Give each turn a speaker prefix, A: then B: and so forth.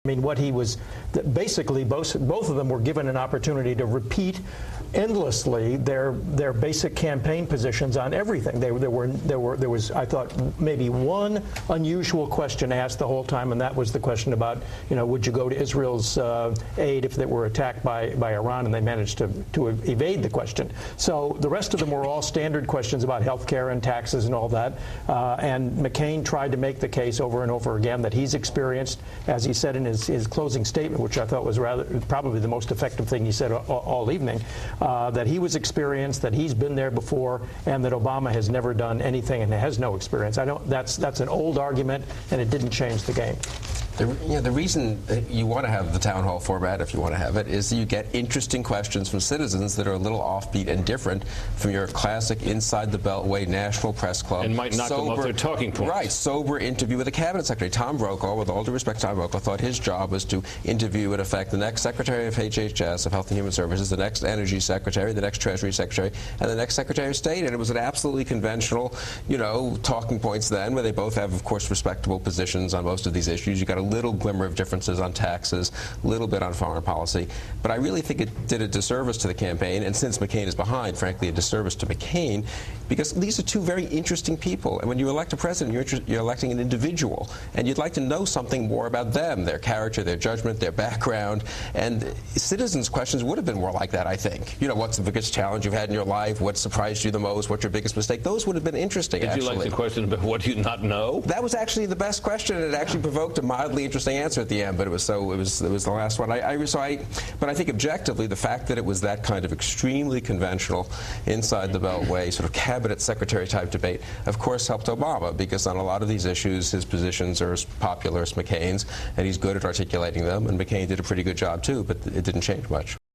A: I mean, what he was basically both of them were given an opportunity to repeat endlessly their basic campaign positions on everything. There was I thought maybe one unusual question asked the whole time, and that was the question about, you know, would you go to Israel's aid if they were attacked by Iran, and they managed to evade the question. So the rest of them were all standard questions about health care and taxes and all that. And McCain tried to make the case over and over again that he's experienced, as he said in his closing statement, which I thought was probably the most effective thing he said all evening, that he was experienced, that he's been there before, and that Obama has never done anything and has no experience. That's an old argument, and it didn't change the game.
B: The reason you want to have the town hall format, if you want to have it, is that you get interesting questions from citizens that are a little offbeat and different from your classic inside the Beltway National Press Club.
C: And might knock them off their talking points.
B: Right, sober interview with a cabinet secretary. Tom Brokaw, with all due respect, Tom Brokaw thought his job was to interview, in effect, the next Secretary of HHS, of Health and Human Services, the next Energy Secretary, the next Treasury Secretary, and the next Secretary of State. And it was an absolutely conventional, you know, talking points then, where they both have, of course, respectable positions on most of these issues. You got a little glimmer of differences on taxes, a little bit on foreign policy. But I really think it did a disservice to the campaign, and since McCain is behind, frankly, a disservice to McCain, because these are two very interesting people. And when you elect a president, you're electing an individual, and you'd like to know something more about them, their character, their judgment, their background. And citizens' questions would have been more like that, I think. You know, what's the biggest challenge you've had in your life? What surprised you the most? What's your biggest mistake? Those would have been interesting,
C: actually. Did you like the question about what do you not know?
B: That was actually the best question, and it actually provoked a mildly interesting answer at the end, but it was the last one. But I think objectively, the fact that it was that kind of extremely conventional, inside the Beltway, sort of cabinet secretary type debate, of course helped Obama, because on a lot of these issues, his positions are as popular as McCain's, and he's good at articulating them, and McCain did a pretty good job too, but it didn't change much.